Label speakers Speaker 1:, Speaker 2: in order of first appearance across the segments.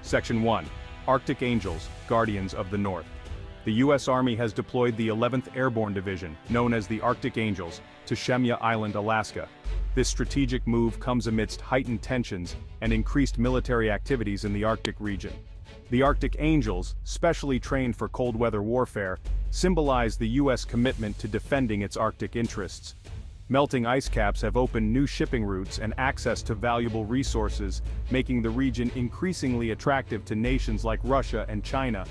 Speaker 1: Section 1. Arctic Angels, Guardians of the North. The U.S. Army has deployed the 11th Airborne Division, known as the Arctic Angels, to Shemya Island, Alaska. This strategic move comes amidst heightened tensions and increased military activities in the Arctic region. The Arctic Angels, specially trained for cold weather warfare, symbolize the U.S. commitment to defending its Arctic interests. Melting ice caps have opened new shipping routes and access to valuable resources, making the region increasingly attractive to nations like Russia and China.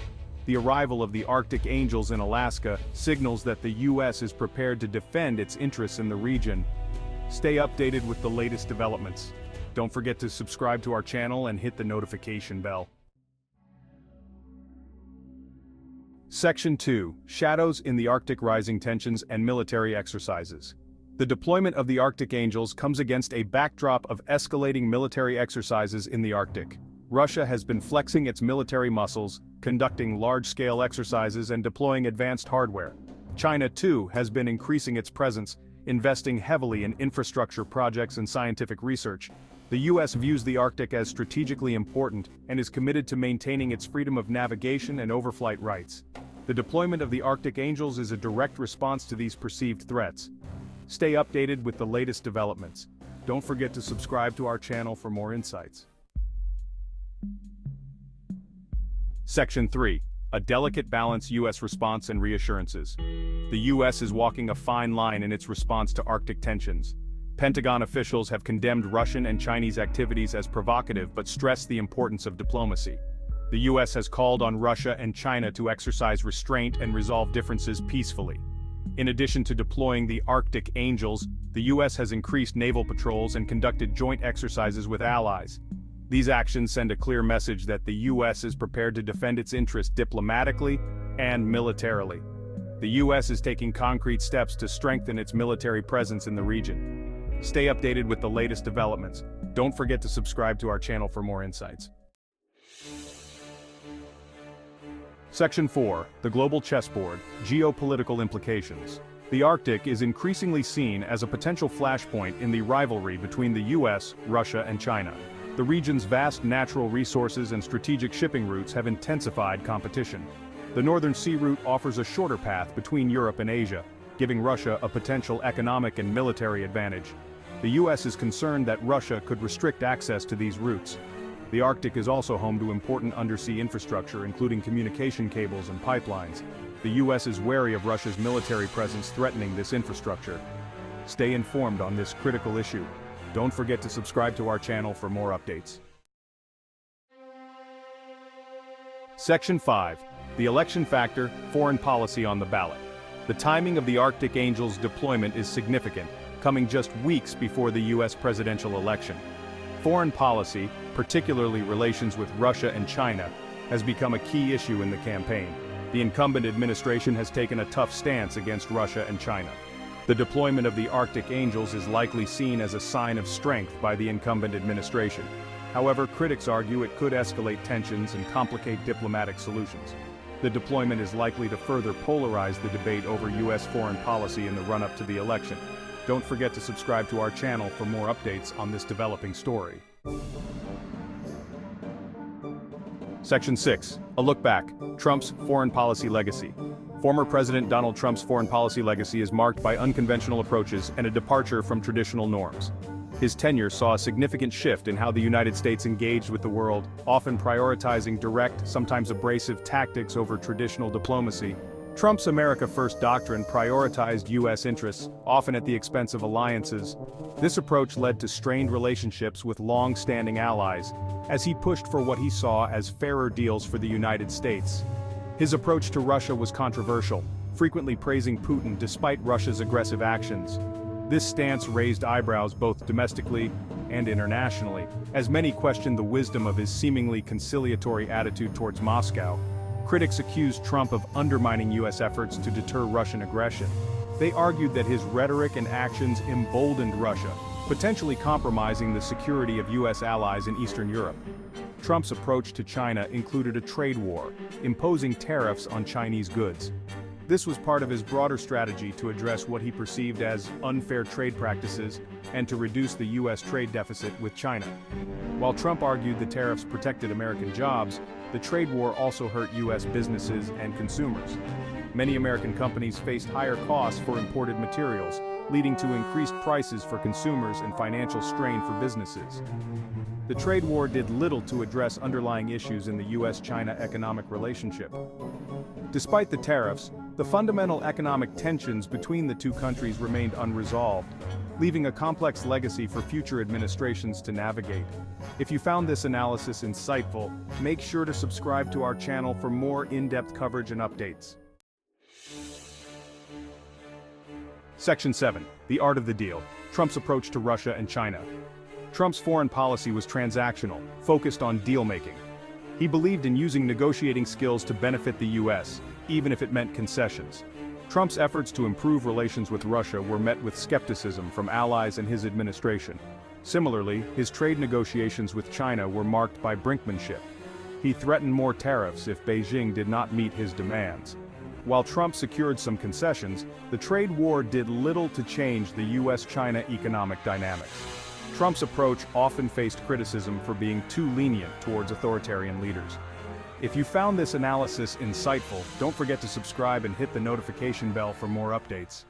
Speaker 1: The arrival of the Arctic Angels in Alaska signals that the U.S. is prepared to defend its interests in the region. Stay updated with the latest developments. Don't forget to subscribe to our channel and hit the notification bell. Section 2. Shadows in the Arctic: Rising Tensions and Military Exercises. The deployment of the Arctic Angels comes against a backdrop of escalating military exercises in the Arctic. Russia has been flexing its military muscles, conducting large-scale exercises and deploying advanced hardware. China, too, has been increasing its presence, investing heavily in infrastructure projects and scientific research. The U.S. views the Arctic as strategically important and is committed to maintaining its freedom of navigation and overflight rights. The deployment of the Arctic Angels is a direct response to these perceived threats. Stay updated with the latest developments. Don't forget to subscribe to our channel for more insights. Section 3. A delicate balance: U.S. response and reassurances. The U.S. is walking a fine line in its response to Arctic tensions. Pentagon officials have condemned Russian and Chinese activities as provocative but stressed the importance of diplomacy. The U.S. has called on Russia and China to exercise restraint and resolve differences peacefully. In addition to deploying the Arctic Angels, the U.S. has increased naval patrols and conducted joint exercises with allies. These actions send a clear message that the U.S. is prepared to defend its interests diplomatically and militarily. The U.S. is taking concrete steps to strengthen its military presence in the region. Stay updated with the latest developments. Don't forget to subscribe to our channel for more insights. Section 4. The Global Chessboard: Geopolitical Implications. The Arctic is increasingly seen as a potential flashpoint in the rivalry between the U.S., Russia, and China. The region's vast natural resources and strategic shipping routes have intensified competition. The Northern Sea Route offers a shorter path between Europe and Asia, giving Russia a potential economic and military advantage. The U.S. is concerned that Russia could restrict access to these routes. The Arctic is also home to important undersea infrastructure, including communication cables and pipelines. The U.S. is wary of Russia's military presence threatening this infrastructure. Stay informed on this critical issue. Don't forget to subscribe to our channel for more updates. Section 5. The Election Factor: Foreign Policy on the Ballot. The timing of the Arctic Angels deployment is significant, coming just weeks before the U.S. presidential election. Foreign policy, particularly relations with Russia and China, has become a key issue in the campaign. The incumbent administration has taken a tough stance against Russia and China. The deployment of the Arctic Angels is likely seen as a sign of strength by the incumbent administration. However, critics argue it could escalate tensions and complicate diplomatic solutions. The deployment is likely to further polarize the debate over U.S. foreign policy in the run-up to the election. Don't forget to subscribe to our channel for more updates on this developing story. Section 6. A look back: Trump's foreign policy legacy. Former President Donald Trump's foreign policy legacy is marked by unconventional approaches and a departure from traditional norms. His tenure saw a significant shift in how the United States engaged with the world, often prioritizing direct, sometimes abrasive tactics over traditional diplomacy. Trump's America First doctrine prioritized U.S. interests, often at the expense of alliances. This approach led to strained relationships with long-standing allies, as he pushed for what he saw as fairer deals for the United States. His approach to Russia was controversial, frequently praising Putin despite Russia's aggressive actions. This stance raised eyebrows both domestically and internationally, as many questioned the wisdom of his seemingly conciliatory attitude towards Moscow. Critics accused Trump of undermining U.S. efforts to deter Russian aggression. They argued that his rhetoric and actions emboldened Russia, potentially compromising the security of U.S. allies in Eastern Europe. Trump's approach to China included a trade war, imposing tariffs on Chinese goods. This was part of his broader strategy to address what he perceived as unfair trade practices and to reduce the U.S. trade deficit with China. While Trump argued the tariffs protected American jobs, the trade war also hurt U.S. businesses and consumers. Many American companies faced higher costs for imported materials, leading to increased prices for consumers and financial strain for businesses. The trade war did little to address underlying issues in the U.S.-China economic relationship. Despite the tariffs, the fundamental economic tensions between the two countries remained unresolved, leaving a complex legacy for future administrations to navigate. If you found this analysis insightful, make sure to subscribe to our channel for more in-depth coverage and updates. Section 7. The Art of the Deal. Trump's approach to Russia and China. Trump's foreign policy was transactional, focused on deal-making. He believed in using negotiating skills to benefit the U.S., even if it meant concessions. Trump's efforts to improve relations with Russia were met with skepticism from allies and his administration. Similarly, his trade negotiations with China were marked by brinkmanship. He threatened more tariffs if Beijing did not meet his demands. While Trump secured some concessions, the trade war did little to change the U.S.-China economic dynamics. Trump's approach often faced criticism for being too lenient towards authoritarian leaders. If you found this analysis insightful, don't forget to subscribe and hit the notification bell for more updates.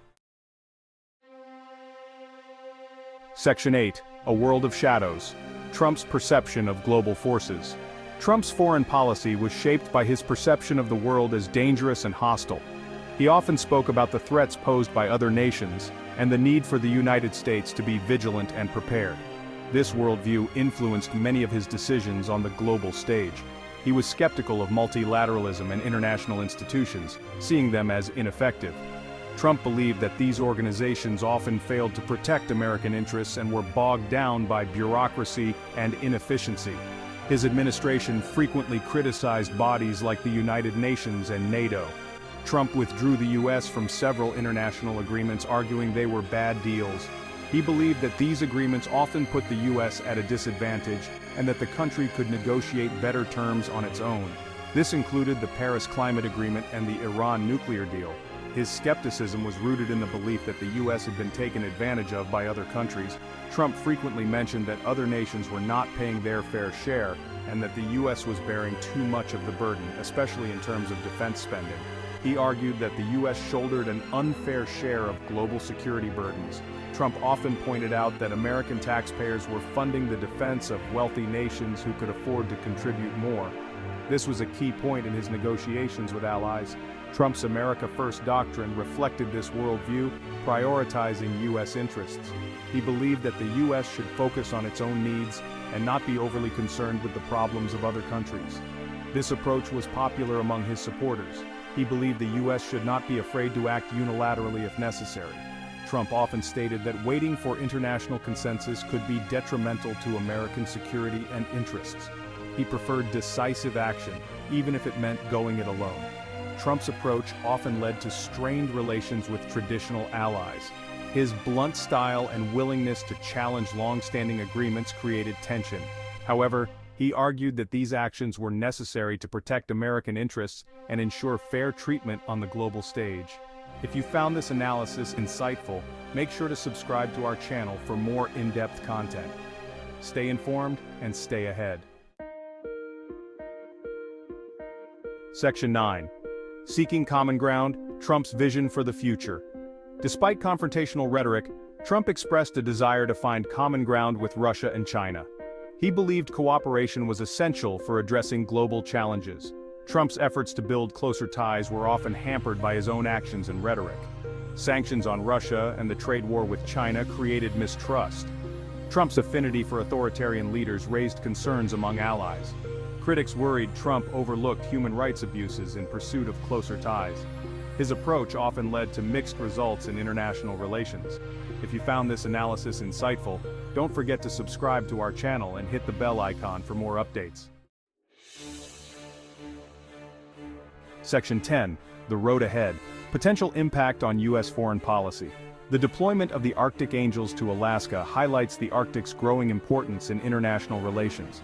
Speaker 1: Section 8. A World of Shadows. Trump's perception of global forces. Trump's foreign policy was shaped by his perception of the world as dangerous and hostile. He often spoke about the threats posed by other nations, and the need for the United States to be vigilant and prepared. This worldview influenced many of his decisions on the global stage. He was skeptical of multilateralism and international institutions, seeing them as ineffective. Trump believed that these organizations often failed to protect American interests and were bogged down by bureaucracy and inefficiency. His administration frequently criticized bodies like the United Nations and NATO. Trump withdrew the U.S. from several international agreements, arguing they were bad deals. He believed that these agreements often put the U.S. at a disadvantage and that the country could negotiate better terms on its own. This included the Paris Climate Agreement and the Iran nuclear deal. His skepticism was rooted in the belief that the U.S. had been taken advantage of by other countries. Trump frequently mentioned that other nations were not paying their fair share and that the U.S. was bearing too much of the burden, especially in terms of defense spending. He argued that the U.S. shouldered an unfair share of global security burdens. Trump often pointed out that American taxpayers were funding the defense of wealthy nations who could afford to contribute more. This was a key point in his negotiations with allies. Trump's America First doctrine reflected this worldview, prioritizing U.S. interests. He believed that the U.S. should focus on its own needs and not be overly concerned with the problems of other countries. This approach was popular among his supporters. He believed the U.S. should not be afraid to act unilaterally if necessary. Trump often stated that waiting for international consensus could be detrimental to American security and interests. He preferred decisive action, even if it meant going it alone. Trump's approach often led to strained relations with traditional allies. His blunt style and willingness to challenge long-standing agreements created tension. However, he argued that these actions were necessary to protect American interests and ensure fair treatment on the global stage. If you found this analysis insightful, make sure to subscribe to our channel for more in-depth content. Stay informed and stay ahead. Section 9. Seeking Common Ground, Trump's Vision for the Future. Despite confrontational rhetoric, Trump expressed a desire to find common ground with Russia and China. He believed cooperation was essential for addressing global challenges. Trump's efforts to build closer ties were often hampered by his own actions and rhetoric. Sanctions on Russia and the trade war with China created mistrust. Trump's affinity for authoritarian leaders raised concerns among allies. Critics worried Trump overlooked human rights abuses in pursuit of closer ties. His approach often led to mixed results in international relations. If you found this analysis insightful, don't forget to subscribe to our channel and hit the bell icon for more updates. Section 10. The Road Ahead. Potential Impact on U.S. Foreign Policy. The deployment of the Arctic Angels to Alaska highlights the Arctic's growing importance in international relations.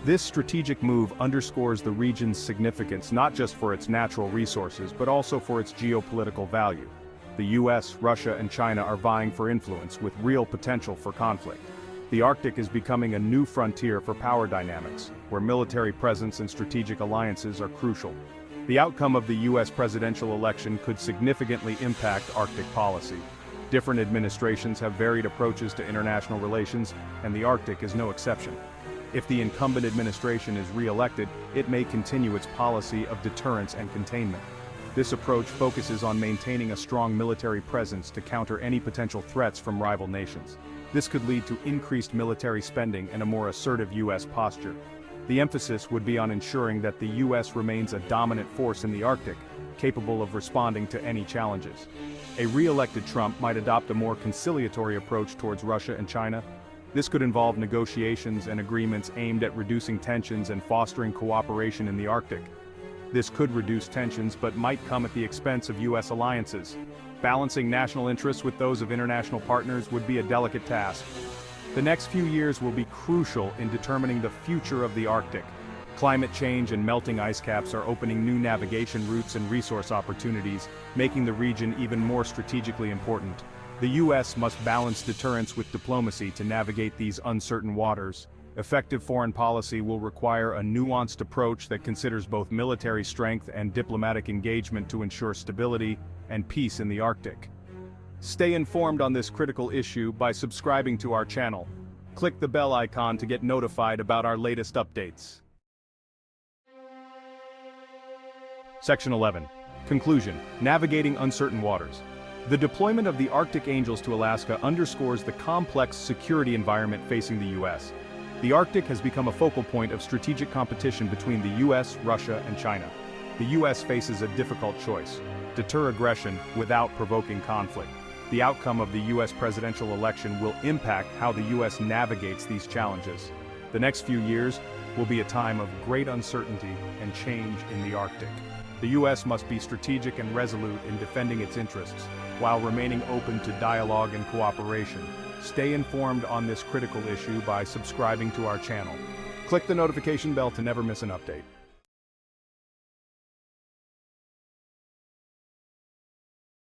Speaker 1: This strategic move underscores the region's significance not just for its natural resources but also for its geopolitical value. The US, Russia, and China are vying for influence with real potential for conflict. The Arctic is becoming a new frontier for power dynamics, where military presence and strategic alliances are crucial. The outcome of the US presidential election could significantly impact Arctic policy. Different administrations have varied approaches to international relations, and the Arctic is no exception. If the incumbent administration is re-elected, it may continue its policy of deterrence and containment. This approach focuses on maintaining a strong military presence to counter any potential threats from rival nations. This could lead to increased military spending and a more assertive US posture. The emphasis would be on ensuring that the US remains a dominant force in the Arctic, capable of responding to any challenges. A re-elected Trump might adopt a more conciliatory approach towards Russia and China. This could involve negotiations and agreements aimed at reducing tensions and fostering cooperation in the Arctic. This could reduce tensions but might come at the expense of US alliances. Balancing national interests with those of international partners would be a delicate task. The next few years will be crucial in determining the future of the Arctic. Climate change and melting ice caps are opening new navigation routes and resource opportunities, making the region even more strategically important. The US must balance deterrence with diplomacy to navigate these uncertain waters. Effective foreign policy will require a nuanced approach that considers both military strength and diplomatic engagement to ensure stability and peace in the Arctic. Stay informed on this critical issue by subscribing to our channel. Click the bell icon to get notified about our latest updates. Section 11. Conclusion: Navigating uncertain waters. The deployment of the Arctic Angels to Alaska underscores the complex security environment facing the US. The Arctic has become a focal point of strategic competition between the US, Russia, and China. The US faces a difficult choice: deter aggression without provoking conflict. The outcome of the US presidential election will impact how the US navigates these challenges. The next few years will be a time of great uncertainty and change in the Arctic. The US must be strategic and resolute in defending its interests, while remaining open to dialogue and cooperation. Stay informed on this critical issue by subscribing to our channel. Click the notification bell to never miss an update.